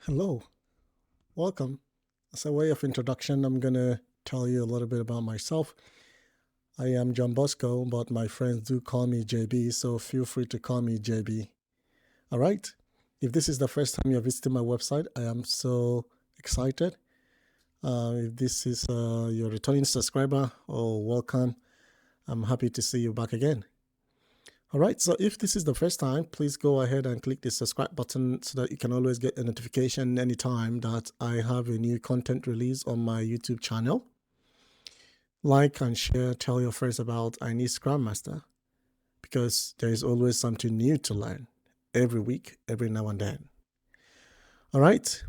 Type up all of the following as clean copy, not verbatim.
Hello, welcome. As a way of introduction, I'm going to tell you a little bit about myself. I am John Bosco, but my friends do call me JB, so feel free to call me JB. All right. If this is the first time you're visiting my website, I am so excited. If this is your returning subscriber, welcome. I'm happy to see you back again. All right, so if this is the first time, please go ahead and click the subscribe button so that you can always get a notification anytime that I have a new content release on my YouTube channel. Like and share, tell your friends about I Need Scrum Master, because there is always something new to learn every week, every now and then. All right,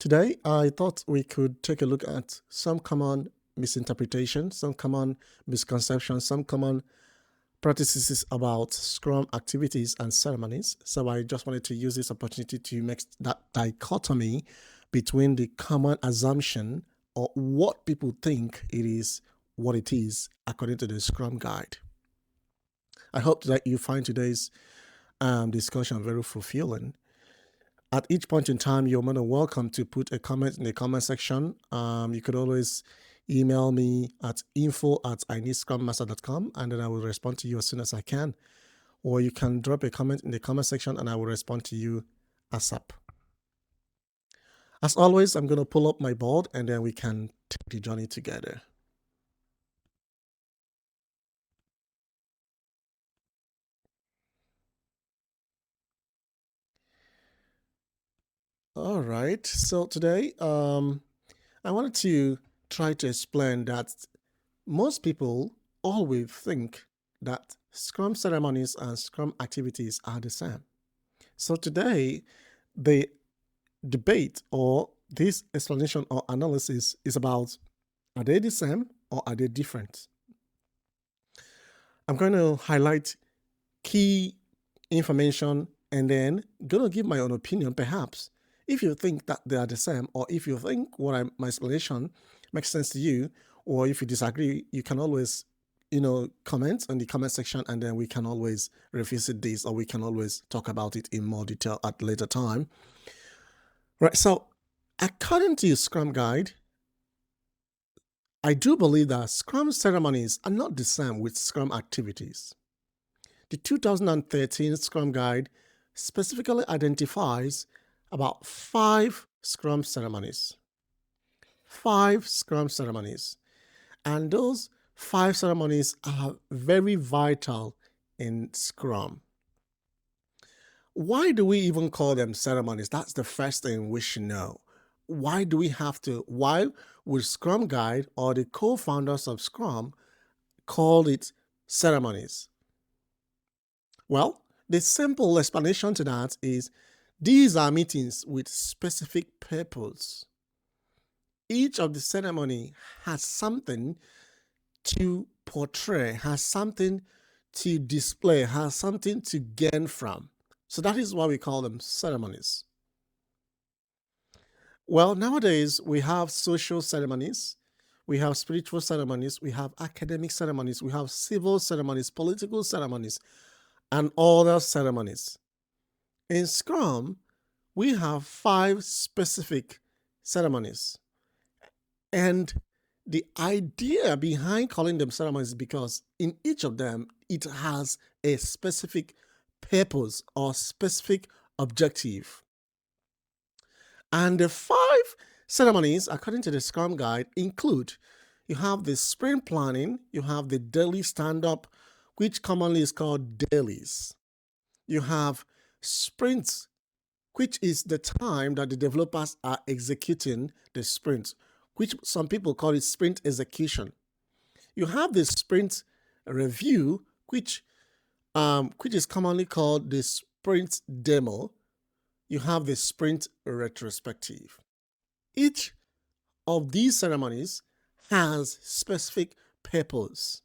today I thought we could take a look at some common misinterpretations, some common misconceptions, some common practices about Scrum activities and ceremonies. So I just wanted to use this opportunity to make that dichotomy between the common assumption or what people think it is, what it is, according to the Scrum Guide. I hope that you find today's discussion very fulfilling. At each point in time, you're more than welcome to put a comment in the comment section. You could always email me at info@ineedscrummaster.com, and then I will respond to you as soon as I can. Or you can drop a comment in the comment section and I will respond to you ASAP. As always, I'm going to pull up my board and then we can take the journey together. All right, so today I wanted to try to explain that most people always think that Scrum ceremonies and Scrum activities are the same. So today, the debate or this explanation or analysis is about, are they the same or are they different? I'm going to highlight key information and then going to give my own opinion, perhaps. If you think that they are the same, or if you think my explanation makes sense to you, or if you disagree, you can always, comment in the comment section, and then we can always revisit this, or we can always talk about it in more detail at a later time. Right. So, according to Scrum Guide, I do believe that Scrum ceremonies are not the same with Scrum activities. The 2013 Scrum Guide specifically identifies about 5 Scrum ceremonies. 5 Scrum ceremonies. And those 5 ceremonies are very vital in Scrum. Why do we even call them ceremonies? That's the first thing we should know. Why would Scrum Guide or the co-founders of Scrum call it ceremonies? Well, the simple explanation to that is these are meetings with specific purpose. Each of the ceremony has something to portray, has something to display, has something to gain from. So that is why we call them ceremonies. Well, nowadays we have social ceremonies, we have spiritual ceremonies, we have academic ceremonies, we have civil ceremonies, political ceremonies, and other ceremonies. In Scrum, we have 5 specific ceremonies. And the idea behind calling them ceremonies is because in each of them, it has a specific purpose or specific objective. And the 5 ceremonies, according to the Scrum Guide, include, you have the sprint planning, you have the daily stand-up, which commonly is called dailies. You have sprints, which is the time that the developers are executing the sprint, which some people call it sprint execution. You have the sprint review, which is commonly called the sprint demo. You have the sprint retrospective. Each of these ceremonies has specific purpose,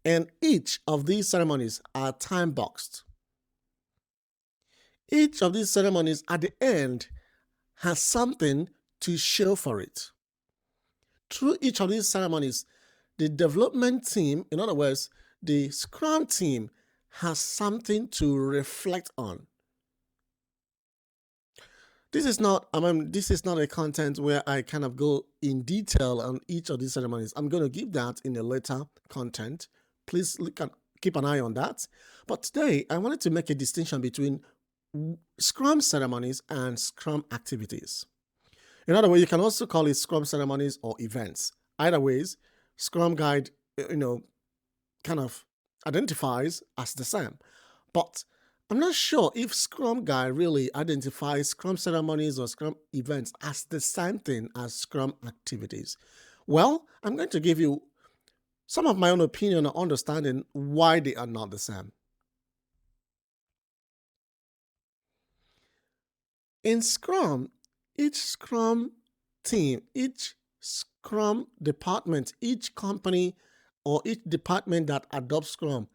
and each of these ceremonies are time boxed. Each of these ceremonies at the end has something to show for it. Through each of these ceremonies, the development team, in other words, the Scrum team, has something to reflect on. this is not a content where I kind of go in detail on each of these ceremonies. I'm going to give that in a later content. Please keep an eye on that. But today, I wanted to make a distinction between Scrum ceremonies and Scrum activities. In other words, you can also call it Scrum ceremonies or events. Either ways, Scrum Guide, kind of identifies as the same. But I'm not sure if Scrum Guide really identifies Scrum ceremonies or Scrum events as the same thing as Scrum activities. Well, I'm going to give you some of my own opinion or understanding why they are not the same. In Scrum, each Scrum team, each Scrum department, each company or each department that adopts Scrum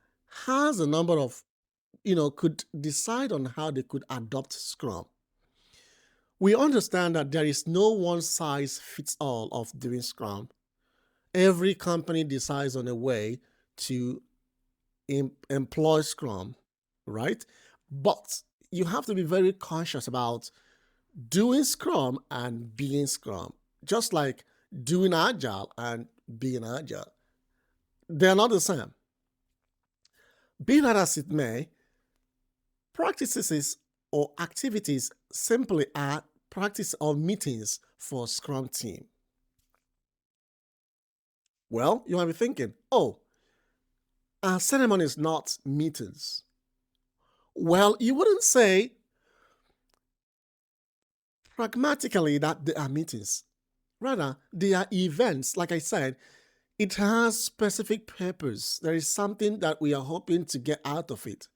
has a number of, could decide on how they could adopt Scrum. We understand that there is no one size fits all of doing Scrum. Every company decides on a way to employ Scrum, right? But you have to be very conscious about doing Scrum and being Scrum, just like doing Agile and being Agile. They're not the same. Be that as it may, practices or activities simply are practice or meetings for Scrum team. Well, you might be thinking, oh, a ceremony is not meetings. Well, you wouldn't say pragmatically that they are meetings. Rather, they are events. Like I said, it has specific purpose. There is something that we are hoping to get out of it.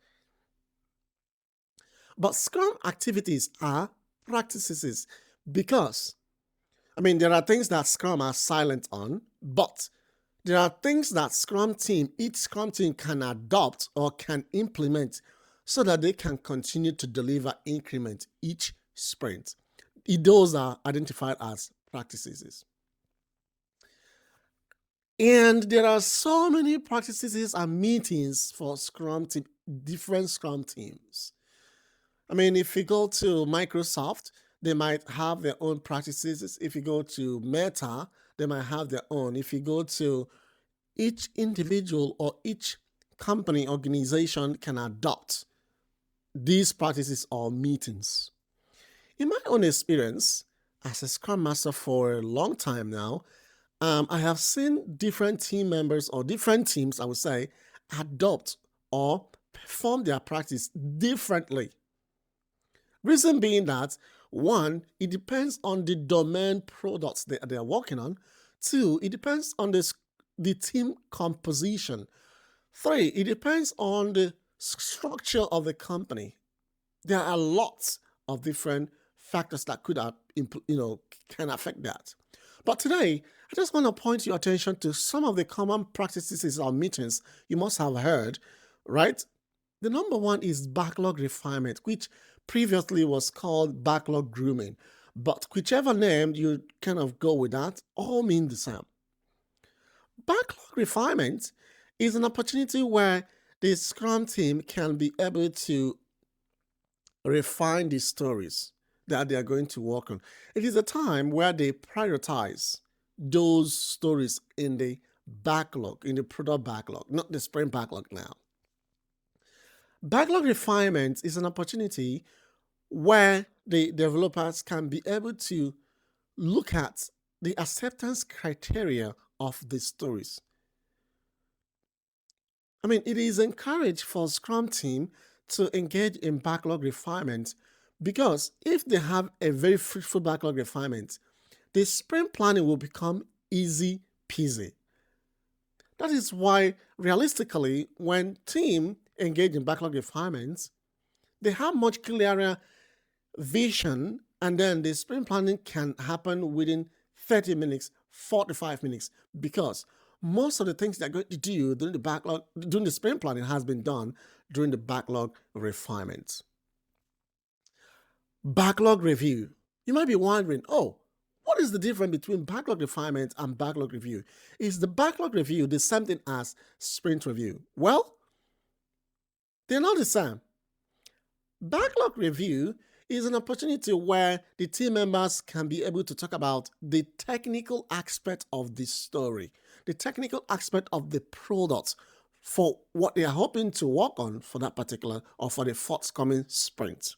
But Scrum activities are practices because, there are things that Scrum are silent on, but there are things that each Scrum team can adopt or can implement so that they can continue to deliver increment each sprint. Those are identified as practices. And there are so many practices and meetings for Scrum team, different Scrum teams. If you go to Microsoft, they might have their own practices. If you go to Meta, they might have their own. If you go to each individual or each company organization can adopt these practices or meetings. In my own experience as a Scrum Master for a long time now, I have seen different team members or different teams, I would say, adopt or perform their practice differently. Reason being that, one, it depends on the domain products they are working on. Two, it depends on the team composition. Three, it depends on the structure of the company. There are lots of different factors that could can affect that. But today, I just want to point your attention to some of the common practices or meetings you must have heard, right? The number one is backlog refinement, which previously was called backlog grooming. But whichever name you kind of go with that, all mean the same. Backlog refinement is an opportunity where the Scrum team can be able to refine the stories that they are going to work on. It is a time where they prioritize those stories in the backlog, in the product backlog, not the sprint backlog now. Backlog refinement is an opportunity where the developers can be able to look at the acceptance criteria of the stories. It is encouraged for Scrum team to engage in backlog refinement because if they have a very fruitful backlog refinement, the sprint planning will become easy peasy. That is why, realistically, when team engage in backlog refinements, they have much clearer vision, and then the sprint planning can happen within 30 minutes, 45 minutes, because most of the things they're going to do during the sprint planning has been done during the backlog refinement. Backlog review. You might be wondering, what is the difference between backlog refinement and backlog review? Is the backlog review the same thing as sprint review? Well, they're not the same. Backlog review is an opportunity where the team members can be able to talk about the technical aspect of the story, the technical aspect of the product for what they are hoping to work on for that particular or for the forthcoming sprint.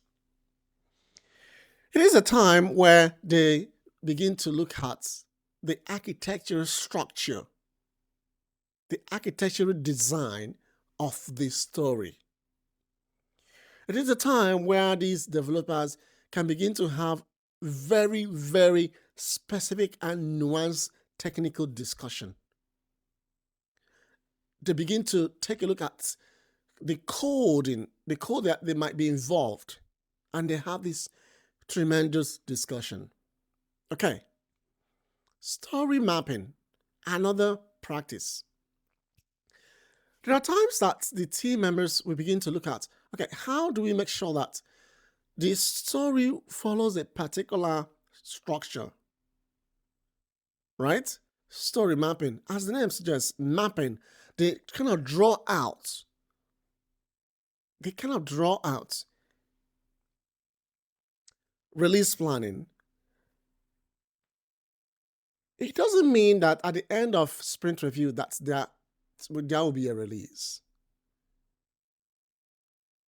It is a time where they begin to look at the architectural structure, the architectural design of the story. It is a time where these developers can begin to have very, very specific and nuanced technical discussion. They begin to take a look at the code that they might be involved, and they have this tremendous discussion. Okay, story mapping, another practice. There are times that the team members will begin to look at, okay, how do we make sure that the story follows a particular structure, right? Story mapping, as the name suggests, mapping, they kind of draw out release planning. It doesn't mean that at the end of sprint review that there will be a release.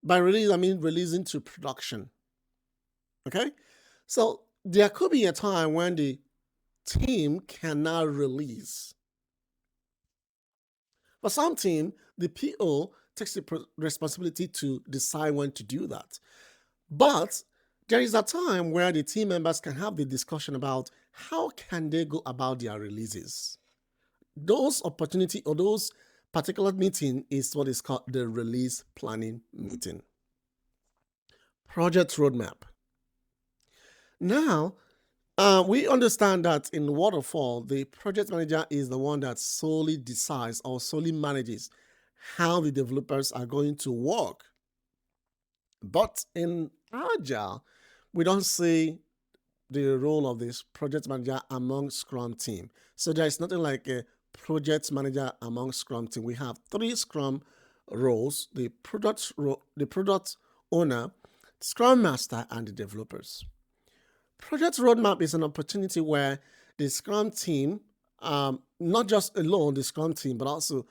By release, I mean releasing to production. Okay? So there could be a time when the team cannot release. For some team, the PO takes the responsibility to decide when to do that. But there is a time where the team members can have the discussion about how can they go about their releases. Those opportunity or those particular meeting is what is called the release planning meeting. Project roadmap. Now, we understand that in waterfall, the project manager is the one that solely decides or solely manages how the developers are going to work. But in Agile, we don't see the role of this project manager among Scrum team. So there is nothing like a project manager among Scrum team. We have 3 Scrum roles: the product owner, Scrum master, and the developers. Project roadmap is an opportunity where the Scrum team, not just alone the Scrum team, but also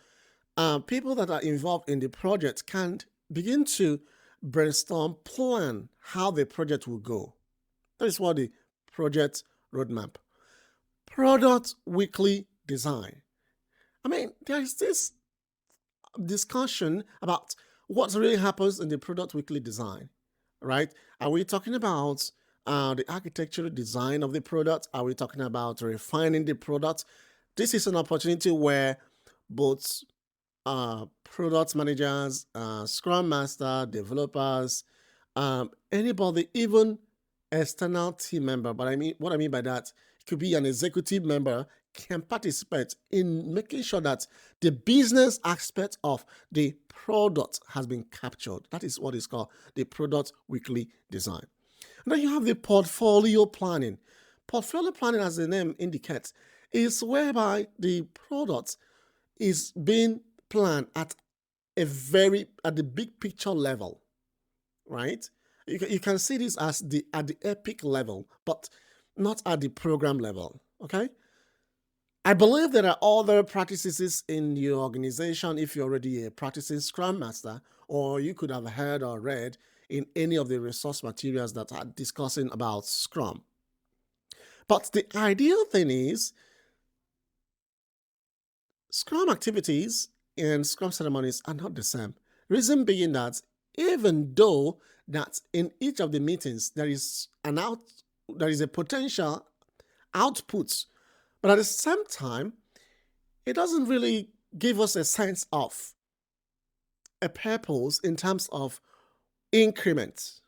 people that are involved in the project can begin to brainstorm, plan how the project will go. That is what the project roadmap. Product weekly design. I mean, there is this discussion about what really happens in the product weekly design, right? Are we talking about the architectural design of the product? Are we talking about refining the product? This is an opportunity where both product managers, Scrum master, developers, anybody, even external team member, but what I mean by that, it could be an executive member, can participate in making sure that the business aspect of the product has been captured. That is what is called the product weekly design. And then you have the portfolio planning. Portfolio planning, as the name indicates, is whereby the product is being planned at the big picture level, right? You can see this as at the epic level, but not at the program level, okay? I believe there are other practices in your organization if you're already a practicing Scrum Master, or you could have heard or read in any of the resource materials that are discussing about Scrum. But the ideal thing is Scrum activities and Scrum ceremonies are not the same. Reason being that even though that in each of the meetings there is a potential output, but at the same time, it doesn't really give us a sense of a purpose in terms of increment.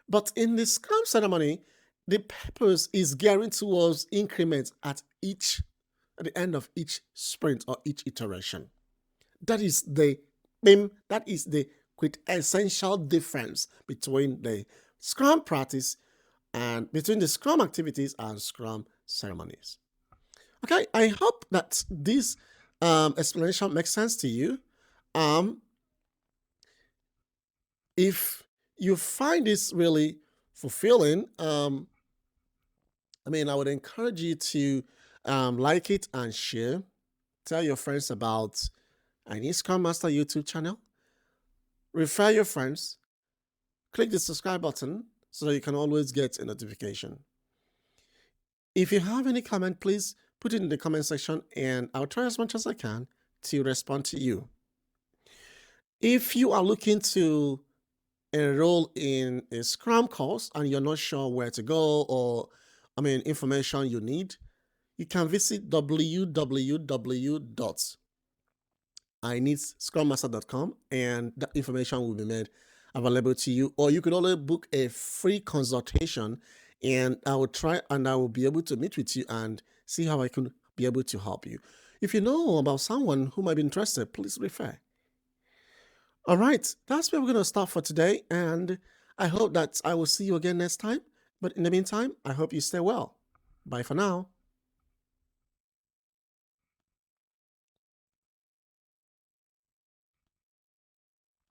But in the Scrum ceremony, the purpose is gearing towards increment at the end of each sprint or each iteration. That is the quintessential difference between the Scrum practice and between the Scrum activities and Scrum ceremonies. Okay, I hope that this explanation makes sense to you. If you find this really fulfilling, I would encourage you to like it and share. Tell your friends about I Need Scrum Master YouTube channel. Refer your friends. Click the subscribe button so that you can always get a notification. If you have any comment, please put it in the comment section and I'll try as much as I can to respond to you. If you are looking to enroll in a Scrum course and you're not sure where to go or information you need, you can visit www.ineedscrummaster.com and that information will be made available to you. Or you could always book a free consultation and I will try and I will be able to meet with you and see how I can be able to help you. If you know about someone who might be interested, please refer. All right, that's where we're going to stop for today. And I hope that I will see you again next time. But in the meantime, I hope you stay well. Bye for now.